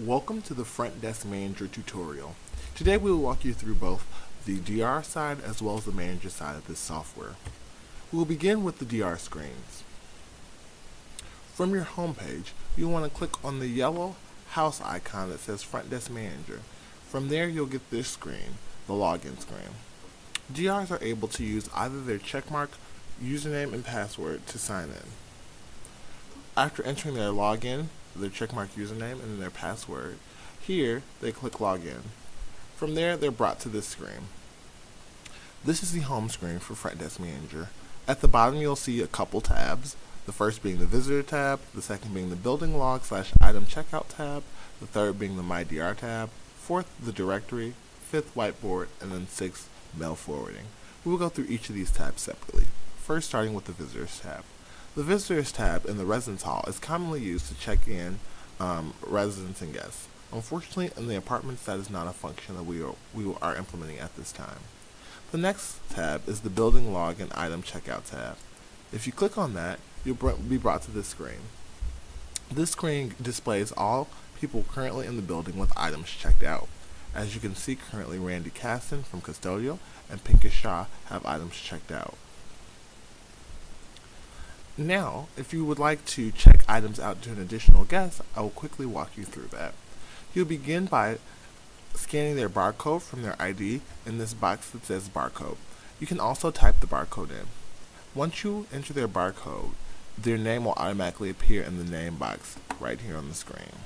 Welcome to the Front Desk Manager tutorial. Today we will walk you through both the DR side as well as the manager side of this software. We will begin with the DR screens. From your home page, you'll want to click on the yellow house icon that says Front Desk Manager. From there you'll get this screen, the login screen. DRs are able to use either their checkmark, username, and password to sign in. After entering their login, their checkmark username, and their password, here they click Login. From there, they're brought to this screen. This is the home screen for Front Desk Manager. At the bottom, you'll see a couple tabs. The first being the Visitor tab, the second being the Building Log/Item Checkout tab, the third being the My DR tab, fourth the Directory, fifth Whiteboard, and then sixth Mail Forwarding. We will go through each of these tabs separately. First, starting with the Visitors tab. The Visitors tab in the Residence Hall is commonly used to check in residents and guests. Unfortunately, in the apartments, that is not a function that we are implementing at this time. The next tab is the Building Log and Item Checkout tab. If you click on that, you'll be brought to this screen. This screen displays all people currently in the building with items checked out. As you can see, currently Randy Caston from Custodial and Pinkish Shaw have items checked out. Now, if you would like to check items out to an additional guest, I will quickly walk you through that. You'll begin by scanning their barcode from their ID in this box that says barcode. You can also type the barcode in. Once you enter their barcode, their name will automatically appear in the name box right here on the screen.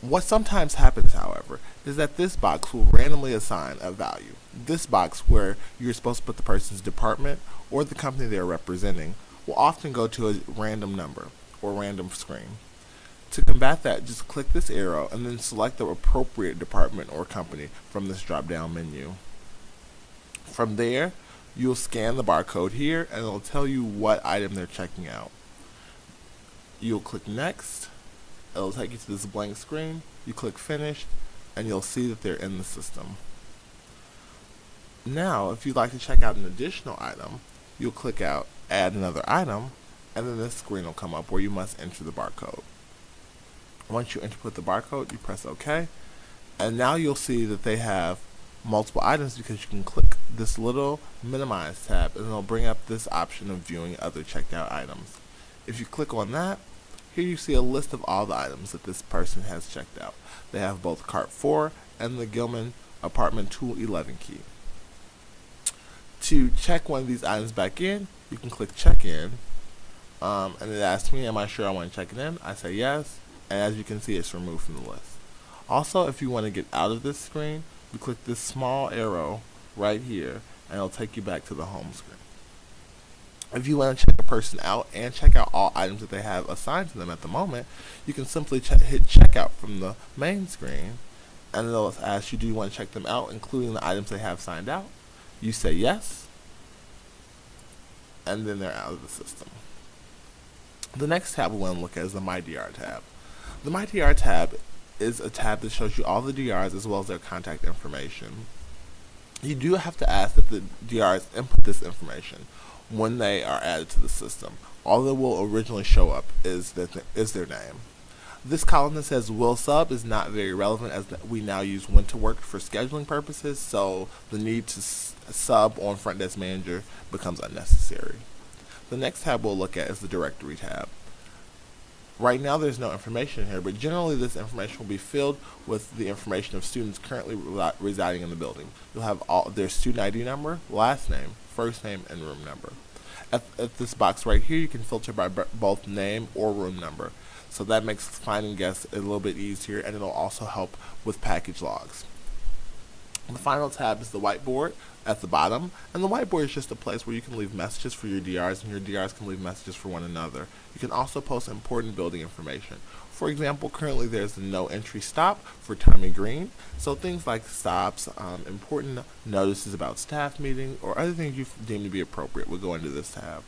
What sometimes happens, however, is that this box will randomly assign a value. This box, where you're supposed to put the person's department or the company they're representing, will often go to a random number or random screen. To combat that, just click this arrow and then select the appropriate department or company from this drop-down menu. From there, you'll scan the barcode here and it'll tell you what item they're checking out. You'll click Next. It'll take you to this blank screen. You click Finish, and you'll see that they're in the system. Now, if you'd like to check out an additional item, you'll click out Add Another Item, and then this screen will come up where you must enter the barcode. Once you input the barcode, you press OK, and now you'll see that they have multiple items because you can click this little Minimize tab, and it'll bring up this option of viewing other checked out items. If you click on that, here you see a list of all the items that this person has checked out. They have both Cart 4 and the Gilman Apartment 211 key. To check one of these items back in, you can click Check In, and it asks me, am I sure I want to check it in? I say yes, and as you can see, it's removed from the list. Also, if you want to get out of this screen, you click this small arrow right here, and it'll take you back to the home screen. If you want to check a person out and check out all items that they have assigned to them at the moment, you can simply hit checkout from the main screen, and it'll ask you, do you want to check them out, including the items they have signed out? You say yes, and then they're out of the system. The next tab we want to look at is the My DR tab. The My DR tab is a tab that shows you all the DRs as well as their contact information. You do have to ask that the DRs input this information when they are added to the system. All that will originally show up is their name. This column that says will sub is not very relevant, as we now use when to work for scheduling purposes, so the need to sub on Front Desk Manager becomes unnecessary. The next tab we'll look at is the Directory tab. Right now there's no information here, but generally this information will be filled with the information of students currently residing in the building. You'll have all their student ID number, last name, first name, and room number. At this box right here, you can filter by both name or room number. So that makes finding guests a little bit easier, and it'll also help with package logs. The final tab is the Whiteboard at the bottom, and the Whiteboard is just a place where you can leave messages for your DRs, and your DRs can leave messages for one another. You can also post important building information. For example, currently there's a no entry stop for Tommy Green, so things like stops, important notices about staff meeting, or other things you deem to be appropriate will go into this tab.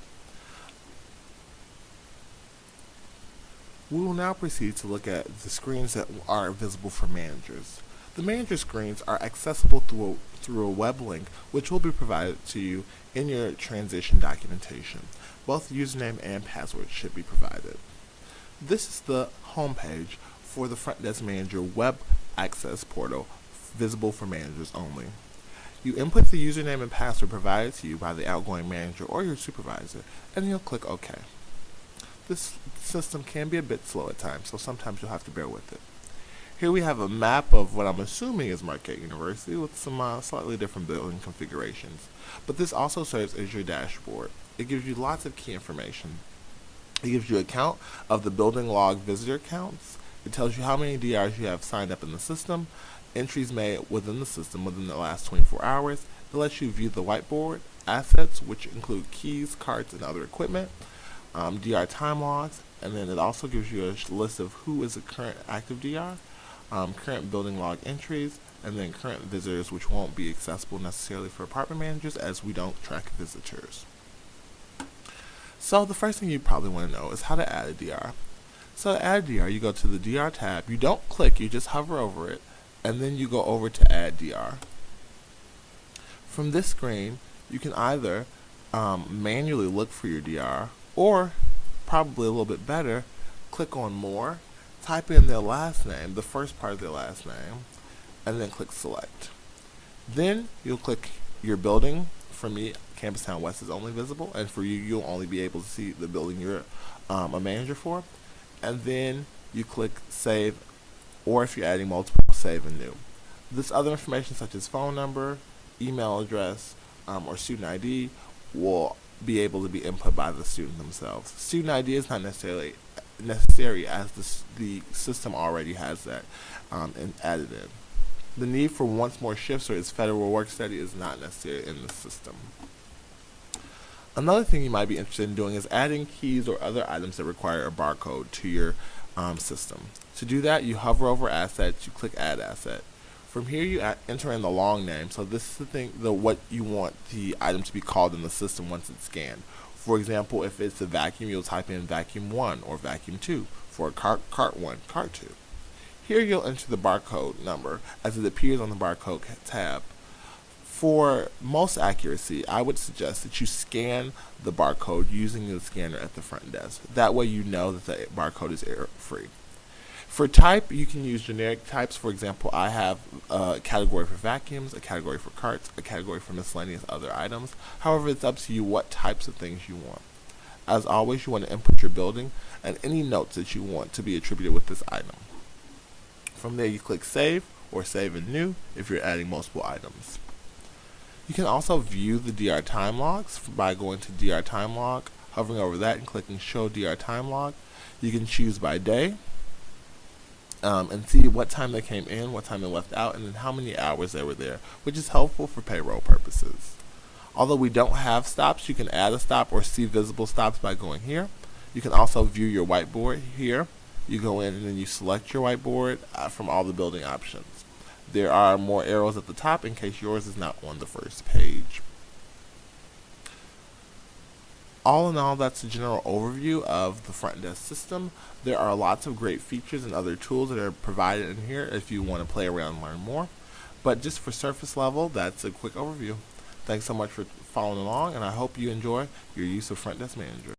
We will now proceed to look at the screens that are visible for managers. The manager screens are accessible through a web link, which will be provided to you in your transition documentation. Both username and password should be provided. This is the home page for the Front Desk Manager web access portal, visible for managers only. You input the username and password provided to you by the outgoing manager or your supervisor, and you'll click OK. This system can be a bit slow at times, so sometimes you'll have to bear with it. Here we have a map of what I'm assuming is Marquette University with some slightly different building configurations. But this also serves as your dashboard. It gives you lots of key information. It gives you a count of the building log visitor counts. It tells you how many DRs you have signed up in the system, entries made within the system within the last 24 hours. It lets you view the whiteboard, assets, which include keys, carts, and other equipment, DR time logs, and then it also gives you a list of who is a current active DR, current building log entries, and then current visitors, which won't be accessible necessarily for apartment managers as we don't track visitors. So the first thing you probably want to know is how to add a DR. So to add a DR, you go to the DR tab. You don't click, you just hover over it, and then you go over to Add DR. From this screen, you can either manually look for your DR, or probably a little bit better, click on More, type in their last name, the first part of their last name, and then click Select. Then you'll click your building. For me, Campus Town West is only visible, and for you, you'll only be able to see the building you're a manager for. And then you click Save, or if you're adding multiple, Save and New. This other information, such as phone number, email address, or student ID, will be able to be input by the student themselves. Student ID is not necessarily necessary as the system already has that and added in. The need for once more shifts or its federal work study is not necessary in the system. Another thing you might be interested in doing is adding keys or other items that require a barcode to your system. To do that, you hover over Assets, you click Add Asset. From here, you enter in the long name. So this is what you want the item to be called in the system once it's scanned. For example, if it's a vacuum, you'll type in Vacuum 1 or Vacuum 2 for cart 1, cart 2. Here you'll enter the barcode number as it appears on the barcode tab. For most accuracy, I would suggest that you scan the barcode using the scanner at the front desk. That way you know that the barcode is error-free. For type, you can use generic types. For example, I have a category for vacuums, a category for carts, a category for miscellaneous other items. However, it's up to you what types of things you want. As always, you want to input your building and any notes that you want to be attributed with this item. From there, you click Save or Save and New if you're adding multiple items. You can also view the DR time logs by going to DR time log, hovering over that and clicking Show DR time log. You can choose by day and see what time they came in, what time they left out, and then how many hours they were there, which is helpful for payroll purposes. Although we don't have stops, you can add a stop or see visible stops by going here. You can also view your whiteboard here. You go in and then you select your whiteboard from all the building options. There are more arrows at the top in case yours is not on the first page. All in all, that's a general overview of the front desk system. There are lots of great features and other tools that are provided in here if you want to play around and learn more. But just for surface level, that's a quick overview. Thanks so much for following along, and I hope you enjoy your use of Front Desk Manager.